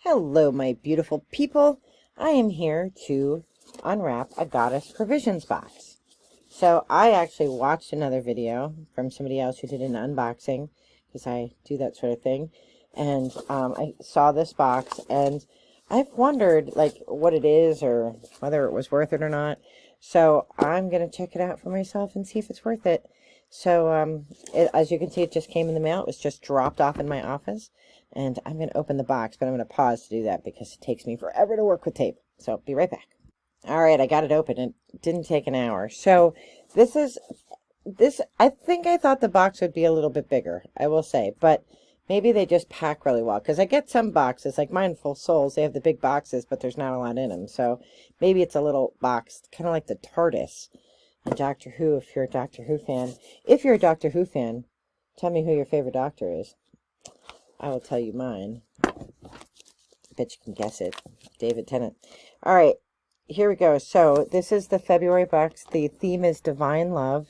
Hello, my beautiful people. I am here to unwrap a Goddess Provisions box. So I actually watched another video from somebody else who did an unboxing, because I do that sort of thing. And I saw this box, and I've wondered, like, what it is or whether it was worth it or not. So I'm going to check it out for myself and see if it's worth it. So as you can see, it just came in the mail. It was just dropped off in my office. And I'm going to open the box, but I'm going to pause to do that because it takes me forever to work with tape. So be right back. All right, I got it open. It didn't take an hour. So this, I think I thought the box would be a little bit bigger, I will say. But maybe they just pack really well. Because I get some boxes, like Mindful Souls, they have the big boxes, but there's not a lot in them. So maybe it's a little box, kind of like the TARDIS. And Doctor Who, if you're a Doctor Who fan. If you're a Doctor Who fan, tell me who your favorite Doctor is. I will tell you mine. I bet you can guess it. David Tennant. All right, here we go. So this is the February box. The theme is Divine Love.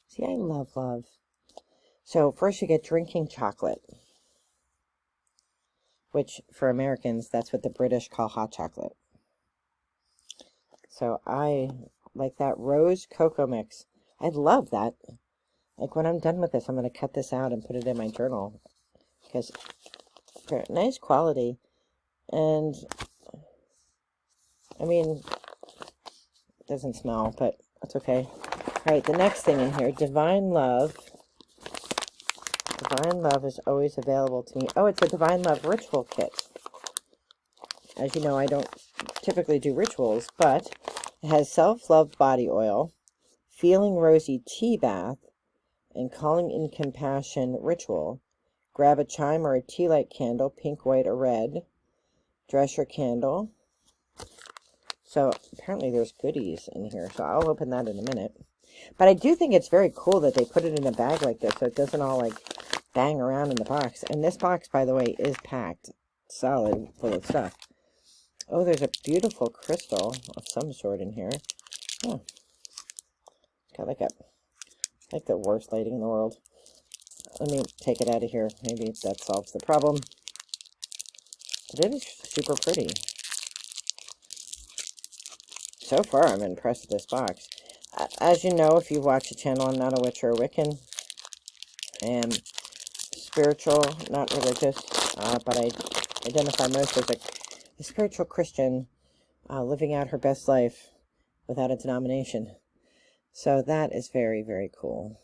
See, I love love. So first you get drinking chocolate, which for Americans, that's what the British call hot chocolate. So I like that rose cocoa mix. I love that. Like when I'm done with this, I'm going to cut this out and put it in my journal. Because nice quality. And I mean, it doesn't smell, but that's okay. All right, the next thing in here, Divine Love. Divine Love is always available to me. Oh, it's a Divine Love ritual kit. As you know, I don't typically do rituals, but it has self-love body oil, feeling rosy tea bath, and calling in compassion ritual. Grab a chime or a tea light candle, pink, white, or red. Dress your candle. So apparently there's goodies in here, so I'll open that in a minute. But I do think it's very cool that they put it in a bag like this, so it doesn't all like bang around in the box. And this box, by the way, is packed solid full of stuff. Oh, there's a beautiful crystal of some sort in here. Oh, it's got like the worst lighting in the world. Let me take it out of here. Maybe that solves the problem. But it is super pretty. So far, I'm impressed with this box. As you know, if you watch the channel, I'm not a witch or a Wiccan. I am spiritual, not religious, but I identify most as a spiritual Christian living out her best life without a denomination. So that is very, very cool.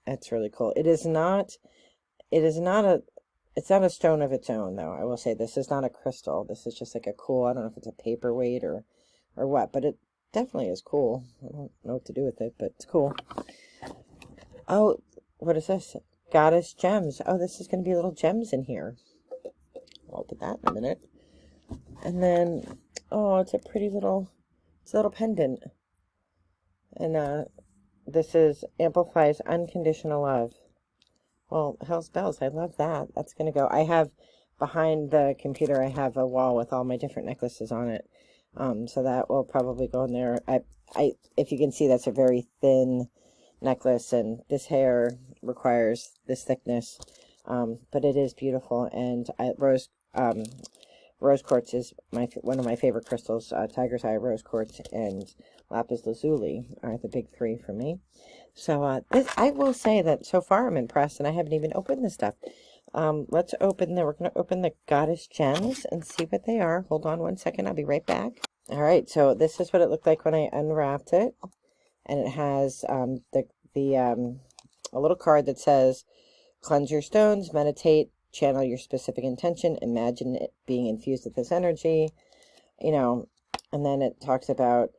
That's really cool. It's not a stone of its own, though. I will say this is not a crystal. This is just like a cool, I don't know if it's a paperweight or what, but it definitely is cool. I don't know what to do with it, but it's cool. Oh, what is this? Goddess Gems. Oh, this is going to be little gems in here. I'll open that in a minute. And then, oh, it's a little pendant. And this is Amplifies Unconditional Love. Well, hell's bells. I love that. That's going to go. I have, behind the computer, I have a wall with all my different necklaces on it. So that will probably go in there. If you can see, that's a very thin necklace, and this hair requires this thickness. But it is beautiful, and rose quartz is one of my favorite crystals. Tiger's Eye, rose quartz, and lapis lazuli are the big three for me. So I will say that so far I'm impressed, and I haven't even opened this stuff. Let's open we're going to open the Goddess Gems and see what they are. Hold on one second. I'll be right back. All right, so this is what it looked like when I unwrapped it. And it has a little card that says, cleanse your stones, meditate, channel your specific intention, imagine it being infused with this energy, and then it talks about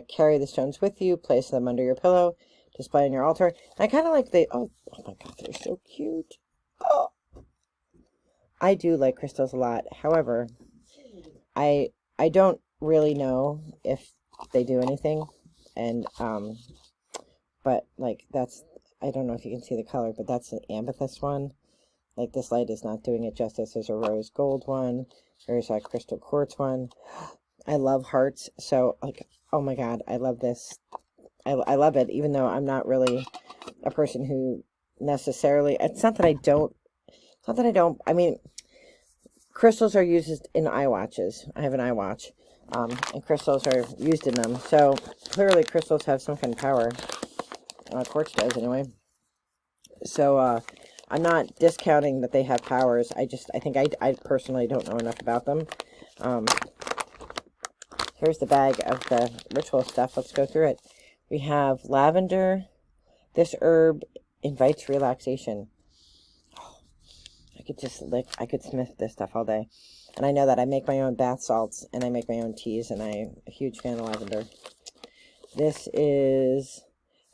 carry the stones with you, place them under your pillow, display on your altar. And I kind of like oh my God, they're so cute. Oh, I do like crystals a lot. However, I don't really know if they do anything, and but like I don't know if you can see the color, but that's an amethyst one. Like, this light is not doing it justice. There's a rose gold one. There's a crystal quartz one. I love hearts. So, like, oh my God, I love this. I love it, even though I'm not really a person who necessarily, it's not that I don't, I mean, crystals are used in eye watches. I have an eye watch, and crystals are used in them. So clearly crystals have some kind of power. Quartz does anyway. So I'm not discounting that they have powers. I think I personally don't know enough about them. Here's the bag of the ritual stuff. Let's go through it. We have lavender. This herb invites relaxation. I could sniff this stuff all day. And I know that I make my own bath salts and I make my own teas, and I'm a huge fan of lavender. This is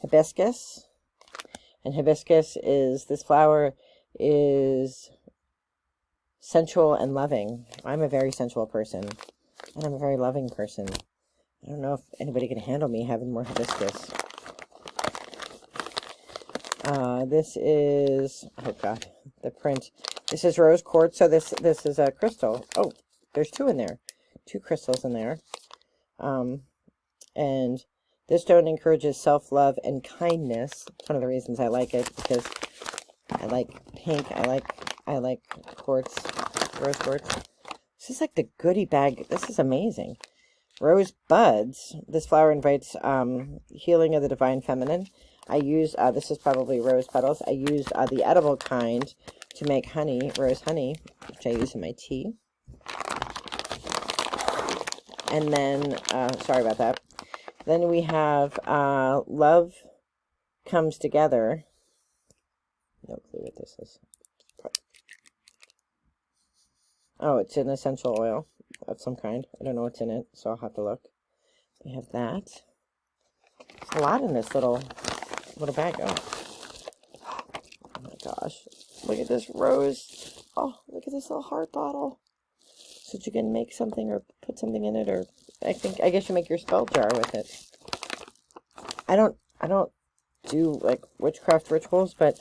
hibiscus. And hibiscus this flower is sensual and loving. I'm a very sensual person, and I'm a very loving person. I don't know if anybody can handle me having more hibiscus. This is, oh God, the print. This is rose quartz. So this is a crystal. Oh, there's two in there. Two crystals in there. And this stone encourages self-love and kindness. It's one of the reasons I like it, because I like pink. I like quartz, rose quartz. This is like the goodie bag. This is amazing. Rose buds. This flower invites healing of the divine feminine. I use, this is probably rose petals. I used the edible kind to make honey, rose honey, which I use in my tea. And then, sorry about that. Then we have Love Comes Together. No clue what this is. Oh, it's an essential oil of some kind. I don't know what's in it, so I'll have to look. We have that. There's a lot in this little bag. Oh my gosh. Look at this rose. Oh, look at this little heart bottle. So you can make something or put something in it, or I guess you make your spell jar with it. I don't do like witchcraft rituals, but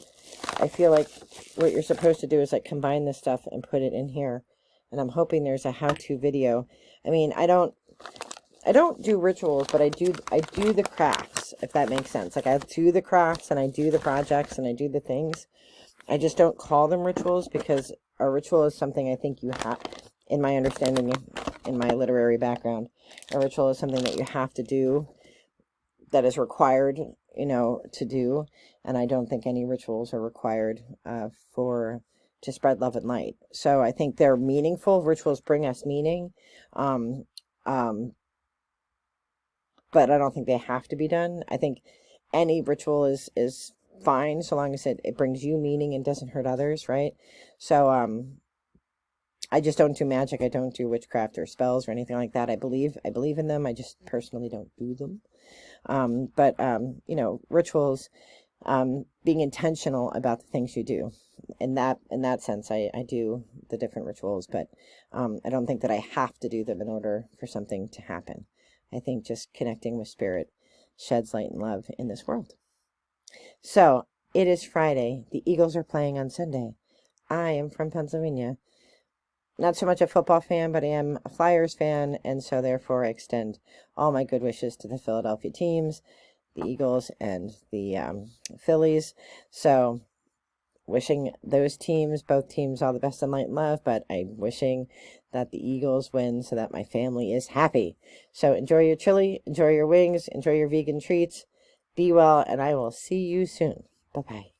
I feel like what you're supposed to do is like combine this stuff and put it in here. And I'm hoping there's a how-to video. I mean, I don't do rituals, but I do the crafts, if that makes sense. Like I do the crafts and I do the projects and I do the things. I just don't call them rituals, because a ritual is something I think you have, in my understanding, in my literary background, a ritual is something that you have to do, that is required, you know, to do. And I don't think any rituals are required to spread love and light. So I think they're meaningful. Rituals bring us meaning. But I don't think they have to be done. I think any ritual is fine, so long as it brings you meaning and doesn't hurt others, right? So I just don't do magic. I don't do witchcraft or spells or anything like that. I believe in them. I just personally don't do them. But you know, rituals, being intentional about the things you do. In that sense, I do the different rituals, but I don't think that I have to do them in order for something to happen. I think just connecting with spirit sheds light and love in this world. So it is Friday. The Eagles are playing on Sunday. I am from Pennsylvania. Not so much a football fan, but I am a Flyers fan, and so therefore I extend all my good wishes to the Philadelphia teams, the Eagles and the Phillies. So wishing those teams, both teams, all the best in light and love, but I'm wishing that the Eagles win so that my family is happy. So enjoy your chili, enjoy your wings, enjoy your vegan treats, be well, and I will see you soon. Bye-bye.